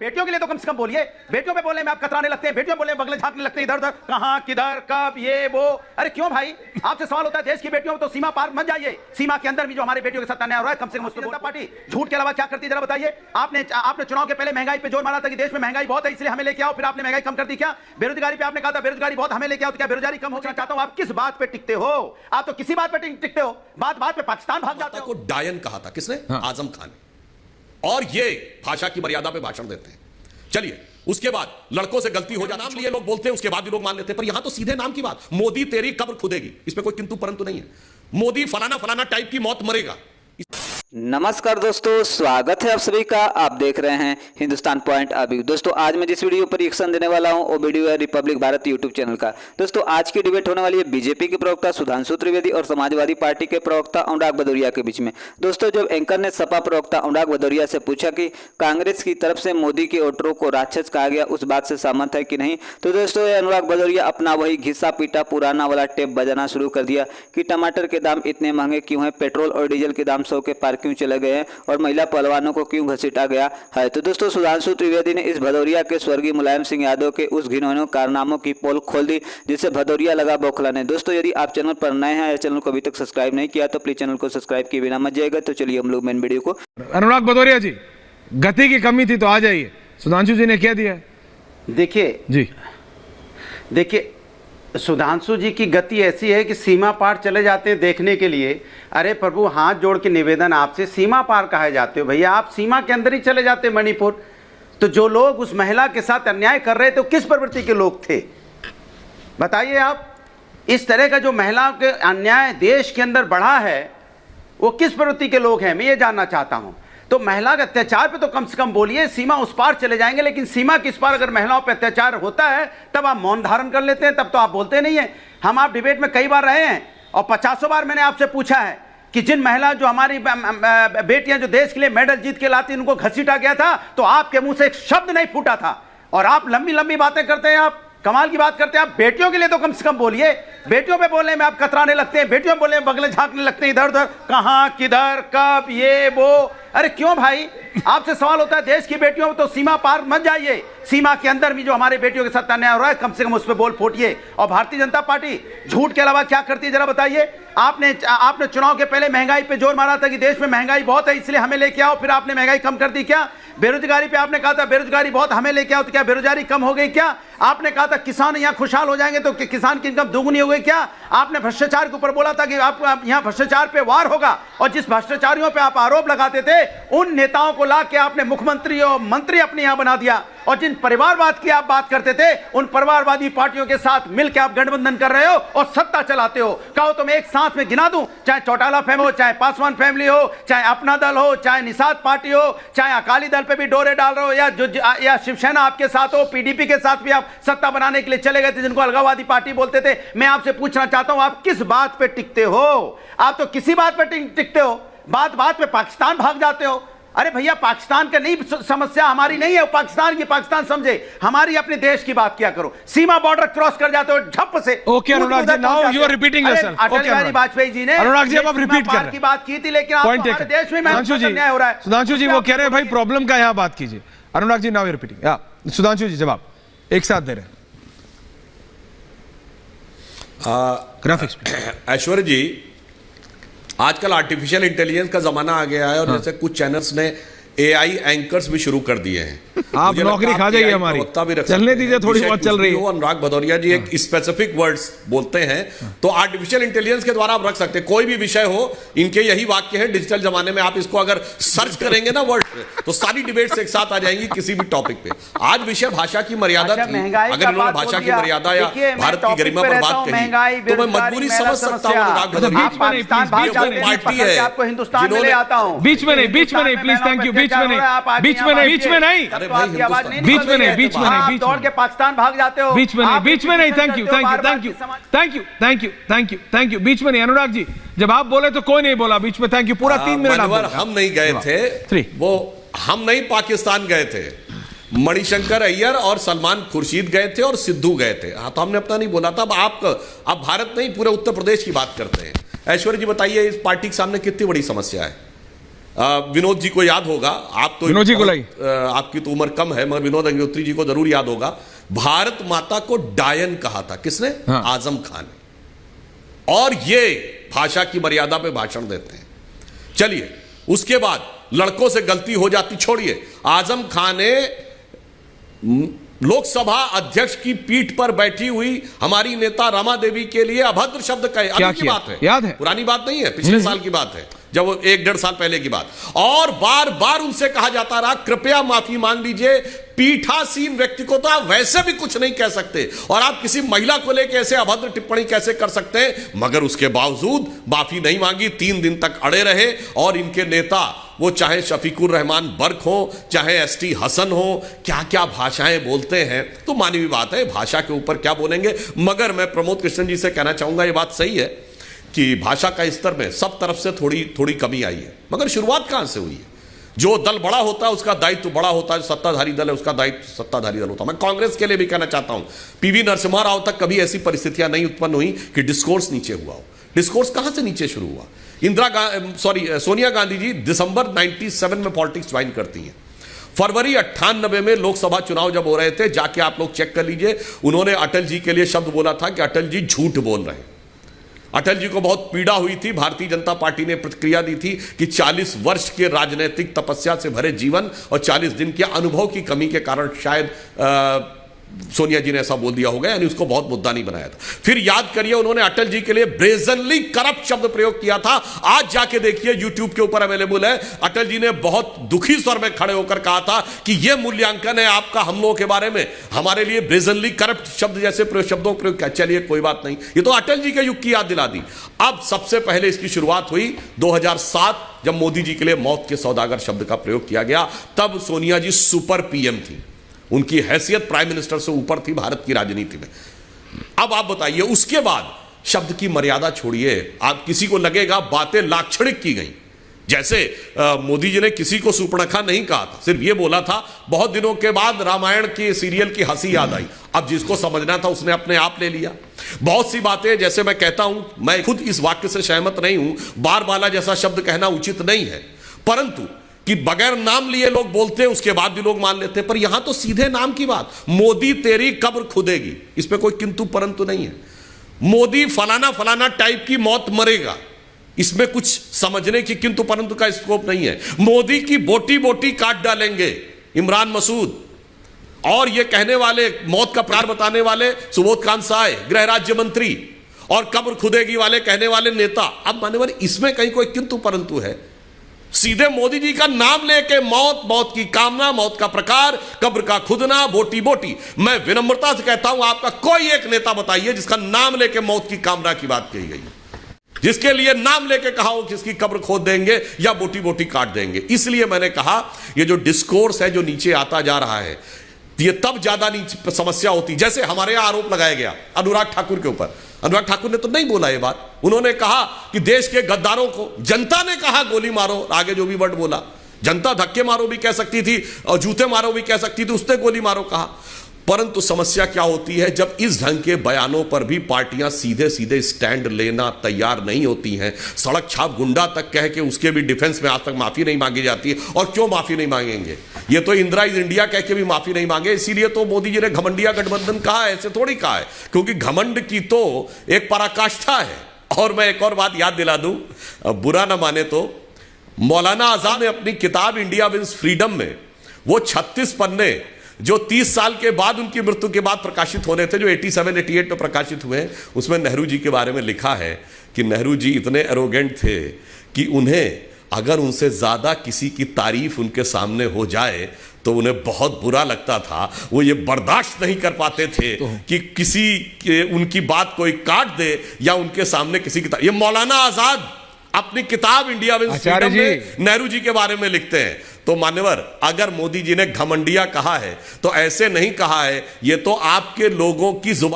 बेटियों के लिए तो कम से कम बोलिए। बेटियों पे बोलने में आप कतराने लगते हैं, बेटियों बोलने में बगले झांकने लगते हैं, इधर उधर कहां किधर कब ये वो। अरे क्यों भाई, आपसे सवाल होता है देश की बेटियों में तो सीमा पार मत जाइए। सीमा के अंदर भी जो हमारे बेटियों के साथ अन्याय हो रहा है, कम से कम उसको जनता पार्टी झूठ के अलावा क्या करती है जरा बताइए। आपने चुनाव के पहले महंगाई पे जोर मारा था कि देश में महंगाई बहुत है इसलिए हमें लेके आओ, फिर आपने महंगाई कम कर दी। क्या बेरोजगारी पे आपने कहा था बेरोजगारी बहुत हमें लेके आओ, तो क्या बेरोजगारी कम होना चाहता हूं? आप किस बात पे टिकते हो? आप तो किसी बात पे टिकते हो, बात बात पे पाकिस्तान भाग जाते हो। डायन कहा था किसने? आजम खान ने। और ये भाषा की मर्यादा पे भाषण देते हैं। चलिए, उसके बाद लड़कों से गलती हो जाना लिए लोग बोलते हैं, उसके बाद भी लोग मान लेते हैं। पर यहां तो सीधे नाम की बात, मोदी तेरी कब्र खुदेगी, इसमें कोई किंतु परंतु नहीं है। मोदी फलाना फलाना टाइप की मौत मरेगा। नमस्कार दोस्तों, स्वागत है आप सभी का। आप देख रहे हैं हिंदुस्तान पॉइंट अभी। दोस्तों, आज मैं जिस वीडियो पर रिएक्शन देने वाला हूं वो वीडियो है रिपब्लिक भारत यूट्यूब चैनल का। दोस्तों, आज की डिबेट होने वाली है बीजेपी के प्रवक्ता सुधांशु त्रिवेदी और समाजवादी पार्टी के प्रवक्ता अनुराग भदौरिया के बीच में। दोस्तों, जब एंकर ने सपा प्रवक्ता अनुराग भदौरिया से पूछा कि कांग्रेस की तरफ से मोदी के वोटरों को राक्षस कहा गया, उस बात से सहमत है कि नहीं, तो दोस्तों अनुराग भदौरिया अपना वही घिसा पीटा पुराना वाला टेप बजाना शुरू कर दिया कि टमाटर के दाम इतने महंगे क्यों हैं, पेट्रोल और डीजल के दाम 100 के पार क्यों चले गए हैं और महिला पहलवानों को क्यों घसीटा गया है। तो दोस्तों, सुधांशु त्रिवेदी ने इस भदौरिया के स्वर्गीय मुलायम सिंह यादव के उस घिनौने कारनामों की पोल खोल दी जिससे भदौरिया लगा बौखलाने। दोस्तों, यदि आप चैनल पर नए हैं या चैनल को अभी तक सब्सक्राइब नहीं किया तो प्लीज चैनल को सब्सक्राइब किए बिना मत जाइएगा। तो चलिए हम लोग मेन वीडियो को। अनुराग भदौरिया जी, गति की कमी थी तो आ जाइए। सुधांशु जी ने क्या दिया? देखिए सुधांशु जी की गति ऐसी है कि सीमा पार चले जाते हैं देखने के लिए। अरे प्रभु, हाथ जोड़ के निवेदन आपसे, सीमा पार कहे जाते हो भैया? आप सीमा के अंदर ही चले जाते मणिपुर। तो जो लोग उस महिला के साथ अन्याय कर रहे थे, किस प्रवृत्ति के लोग थे बताइए आप? इस तरह का जो महिलाओं के अन्याय देश के अंदर बढ़ा है, वो किस प्रवृत्ति के लोग हैं, मैं ये जानना चाहता हूं। तो महिला के अत्याचार पे तो कम से कम बोलिए। सीमा उस पार चले जाएंगे, लेकिन सीमा किस पार अगर महिलाओं पे अत्याचार होता है तब आप मौन धारण कर लेते हैं, तब तो आप बोलते नहीं हैं। हम आप डिबेट में कई बार रहे हैं और 50 बार मैंने आपसे पूछा है कि जिन महिला जो हमारी बेटियां जो देश के लिए मेडल जीत के लाती, उनको घसीटा गया था, तो आपके मुंह से एक शब्द नहीं फूटा था। और आप लंबी लंबी बातें करते हैं, आप कमाल की बात करते हैं। आप बेटियों के लिए तो कम से कम बोलिए। बेटियों पे बोलने में आप कतराने लगते हैं, बेटियों बोलने में बगले झांकने लगते हैं, इधर उधर कहां किधर कब ये वो। अरे क्यों भाई, आपसे सवाल होता है देश की बेटियों में तो सीमा पार मत जाइए। सीमा के अंदर भी जो हमारे बेटियों के साथ अन्याय हो रहा है, कम से कम उस पर बोल फूटिए। और भारतीय जनता पार्टी झूठ के अलावा क्या करती है जरा बताइए। आपने चुनाव के पहले महंगाई पे जोर मारा था कि देश में महंगाई बहुत है इसलिए हमें लेके आओ, फिर आपने महंगाई कम कर दी। क्या बेरोजगारी पे आपने कहा था बेरोजगारी बहुत हमें लेके आओ, तो क्या बेरोजगारी कम हो गई? क्या आपने कहा था किसान यहाँ खुशहाल हो जाएंगे, तो किसान की इनकम दोगुनी हो गई? क्या आपने भ्रष्टाचार के ऊपर बोला था कि आप यहाँ भ्रष्टाचार पे वार होगा, और जिस भ्रष्टाचारियों पे आप आरोप लगाते थे उन नेताओं को ला के आपने मुख्यमंत्री और मंत्री अपने यहाँ बना दिया। और जिन परिवारवाद की आप बात करते थे, उन परिवारवादी पार्टियों के साथ मिलकर आप गठबंधन कर रहे हो और सत्ता चलाते हो। कहो तो मैं एक सांस में गिना दूं, चाहे चौटाला फैमिली हो, चाहे पासवान फैमिली हो, चाहे अपना दल हो, चाहे निषाद पार्टी हो, चाहे अकाली दल पे भी डोरे डाल रहे हो, या शिवसेना आपके साथ हो, पीडीपी के साथ भी आप सत्ता बनाने के लिए चले गए थे, जिनको अलगाववादी पार्टी बोलते थे। मैं आपसे पूछना चाहता हूं, आप किस बात पे टिकते हो? आप तो किसी बात पे टिकते हो, बात बात पे पाकिस्तान भाग जाते हो। अरे भैया, पाकिस्तान का नहीं समस्या हमारी नहीं है, पाकिस्तान की पाकिस्तान समझे, हमारी अपने देश की बात किया करो। सीमा बॉर्डर क्रॉस कर जाते हो झप से। Okay Anurag ji, now you are repeating yourself. Atal Bihari Vajpayee ji ने अनुराग जी अब रिपीट कर रहे हैं की बात की थी, लेकिन हमारे देश में अन्याय हो रहा है। सुधांशु जी वो कह रहे हैं भाई प्रॉब्लम का यहाँ बात कीजिए। अनुराग ji now you repeating. Sudhanshu जी जवाब एक साथ दे रहे हैं। ग्राफिक्स ऐश्वर्य जी, आजकल आर्टिफिशियल इंटेलिजेंस का जमाना आ गया है और जैसे कुछ चैनल्स ने एआई एंकर्स भी शुरू कर दिए हैं। आप नौकरी खा जाइए हमारी, चलने दीजिए, थोड़ी बहुत चल रही है। अनुराग भदौरिया जी एक स्पेसिफिक वर्ड्स बोलते हैं तो आर्टिफिशियल इंटेलिजेंस के द्वारा आप रख सकते हैं कोई भी विषय हो। इनके यही वाक्य है, डिजिटल जमाने में आप इसको अगर सर्च करेंगे ना वर्ड पे, तो सारी डिबेट्स एक साथ आ जाएंगी किसी भी टॉपिक पे। आज विषय भाषा की मर्यादा थी, अगर इन्होंने भाषा की मर्यादा या भारत की गरिमा पर बात कही तो मैं मजबूरी समझ सकता हूँ। अनुराग भदौरिया पार्टी है, आपको हिंदुस्तान में ले आता हूँ। बीच में नहीं थैंक यू, बीच में नहीं दौड़ के पाकिस्तान भाग जाते हो, बीच में नहीं थैंक यू, बीच में नहीं। अनुराग जी जब आप बोले तो कोई नहीं बोला बीच में, थैंक यू। पूरा 3 मिनट हम नहीं गए थे, वो हम नहीं पाकिस्तान गए थे, मणिशंकर अय्यर और सलमान खुर्शीद गए थे और सिद्धू गए थे। हाँ, तो हमने अपना नहीं बोला था। अब भारत नहीं, पूरे उत्तर प्रदेश की बात करते हैं। ऐश्वर्य जी बताइए, इस पार्टी के सामने कितनी बड़ी समस्या है? विनोद जी को याद होगा, आप तो विनोद जी को आपकी तो उम्र कम है, मगर विनोद अग्निहोत्री जी को जरूर याद होगा। भारत माता को डायन कहा था किसने? हाँ। आजम खान ने। और ये भाषा की मर्यादा पे भाषण देते हैं। चलिए, उसके बाद लड़कों से गलती हो जाती, छोड़िए। आजम खान ने लोकसभा अध्यक्ष की पीठ पर बैठी हुई हमारी नेता रमा देवी के लिए अभद्र शब्द कहे। अभी की बात है, याद है? पुरानी बात नहीं है, पिछले साल की बात है, जब वो 1-1.5 साल पहले की बात। और बार बार उनसे कहा जाता रहा कृपया माफी मांग लीजिए। पीठासीन व्यक्ति को तो आप वैसे भी कुछ नहीं कह सकते, और आप किसी महिला को लेकर ऐसे अभद्र टिप्पणी कैसे कर सकते हैं? मगर उसके बावजूद माफी नहीं मांगी, 3 दिन तक अड़े रहे। और इनके नेता, वो चाहे शफीकुर रहमान बर्क हो, चाहे एसटी हसन हो, क्या क्या भाषाएं बोलते हैं। तो मानवीय बात है, भाषा के ऊपर क्या बोलेंगे। मगर मैं प्रमोद कृष्णन जी से कहना चाहूंगा, ये बात सही है कि भाषा का स्तर में सब तरफ से थोड़ी थोड़ी कमी आई है। मगर शुरुआत कहां से हुई है? जो दल बड़ा होता है उसका दायित्व बड़ा होता है, सत्ताधारी दल है उसका दायित्व सत्ताधारी दल होता है। मैं कांग्रेस के लिए भी कहना चाहता हूं, पीवी नरसिम्हा राव तक कभी ऐसी परिस्थितियां नहीं उत्पन्न हुई कि डिस्कोर्स नीचे हुआ हो। डिस्कोर्स कहां से नीचे शुरू हुआ? सोनिया गांधी जी दिसंबर 97 में पॉलिटिक्स ज्वाइन करती हैं। फरवरी 98 में लोकसभा चुनाव जब हो रहे थे, जाके आप लोग चेक कर लीजिए, उन्होंने अटल जी के लिए शब्द बोला था कि अटल जी झूठ बोल रहे हैं। अटल जी को बहुत पीड़ा हुई थी। भारतीय जनता पार्टी ने प्रतिक्रिया दी थी कि 40 वर्ष के राजनीतिक तपस्या से भरे जीवन और 40 दिन के अनुभव की कमी के कारण शायद सोनिया जी ने ऐसा बोल दिया होगा, यानी उसको बहुत मुद्दा नहीं बनाया था। फिर याद करिए, उन्होंने अटल जी के लिए ब्रेजनली करप्ट शब्द प्रयोग किया था। आज जाके देखिए, यूट्यूब के ऊपर अवेलेबल है। अटल जी ने बहुत दुखी स्वर में खड़े होकर कहा था कि यह मूल्यांकन है आपका हमलों के बारे में, हमारे लिए ब्रेजनली करप्ट शब्द जैसे शब्दों प्रयोग किया। चलिए कोई बात नहीं, ये तो अटल जी के युग की याद दिला दी। अब सबसे पहले इसकी शुरुआत हुई 2007, जब मोदी जी के लिए मौत के सौदागर शब्द का प्रयोग किया गया। तब सोनिया जी सुपर पीएम थी, उनकी हैसियत प्राइम मिनिस्टर से ऊपर थी भारत की राजनीति में। अब आप बताइए, उसके बाद शब्द की मर्यादा छोड़िए। आप किसी को लगेगा बातें लाक्षणिक की गई, जैसे मोदी जी ने किसी को सुपर्णखा नहीं कहा था, सिर्फ ये बोला था बहुत दिनों के बाद रामायण के सीरियल की हंसी याद आई। अब जिसको समझना था उसने अपने आप ले लिया। बहुत सी बातें, जैसे मैं कहता हूं, मैं खुद इस वाक्य से सहमत नहीं हूं, बार बाला जैसा शब्द कहना उचित नहीं है, परंतु कि बगैर नाम लिए लोग बोलते हैं, उसके बाद भी लोग मान लेते हैं। पर यहां तो सीधे नाम की बात, मोदी तेरी कब्र खुदेगी, इसमें कोई किंतु परंतु नहीं है। मोदी फलाना फलाना टाइप की मौत मरेगा, इसमें कुछ समझने की किंतु परंतु का स्कोप नहीं है। मोदी की बोटी बोटी काट डालेंगे इमरान मसूद, और ये कहने वाले, मौत का प्यार बताने वाले सुबोध कांत साय गृह राज्य मंत्री, और कब्र खुदेगी वाले कहने वाले नेता। अब मान्यवर, इसमें कहीं कोई किंतु परंतु है? सीधे मोदी जी का नाम लेके मौत, मौत की कामना, मौत का प्रकार, कब्र का खुदना, बोटी बोटी। मैं विनम्रता से कहता हूं, आपका कोई एक नेता बताइए जिसका नाम लेके मौत की कामना की बात कही गई, जिसके लिए नाम लेके कहा हो कि इसकी कब्र खोद देंगे या बोटी बोटी काट देंगे। इसलिए मैंने कहा, ये जो डिस्कोर्स है जो नीचे आता जा रहा है, ये तब ज्यादा नीचे समस्या होती। जैसे हमारे यहां आरोप लगाया गया अनुराग ठाकुर के ऊपर। अनुराग ठाकुर ने तो नहीं बोला ये बात, उन्होंने कहा कि देश के गद्दारों को जनता ने कहा गोली मारो, आगे जो भी वर्ड बोला, जनता धक्के मारो भी कह सकती थी और जूते मारो भी कह सकती थी, उसने गोली मारो कहा। परंतु समस्या क्या होती है, जब इस ढंग के बयानों पर भी पार्टियां सीधे सीधे स्टैंड लेना तैयार नहीं होती हैं, सड़क छाप गुंडा तक कह के उसके भी डिफेंस में आज तक माफी नहीं मांगी जाती है। और क्यों माफी नहीं मांगेंगे? ये तो इंदिरा इज इंडिया कह के भी माफी नहीं मांगे, इसीलिए तो मोदी जी ने घमंडिया गठबंधन कहा है, ऐसे थोड़ी कहा है, क्योंकि घमंड की तो एक पराकाष्ठा है। और मैं एक और बात याद दिला दूं, बुरा ना माने तो, मौलाना आजाद ने अपनी किताब इंडिया विंस फ्रीडम में वो 36 पन्ने जो 30 साल के बाद उनकी मृत्यु के बाद प्रकाशित होने थे, जो 87-88 में प्रकाशित हुए, उसमें नेहरू जी के बारे में लिखा है कि नेहरू जी इतने एरोगेंट थे कि उन्हें अगर उनसे ज्यादा किसी की तारीफ उनके सामने हो जाए तो उन्हें बहुत बुरा लगता था। वो ये बर्दाश्त नहीं कर पाते थे कि किसी के उनकी बात कोई काट दे या उनके सामने किसी की। ये मौलाना आजाद अपनी किताब इंडिया विंस फ्रीडम में नेहरू जी के बारे में लिखते हैं। तो मान्यवर, अगर मोदी जी ने घमंडिया कहा है तो ऐसे नहीं कहा है, ये तो आपके लोगों की जुबान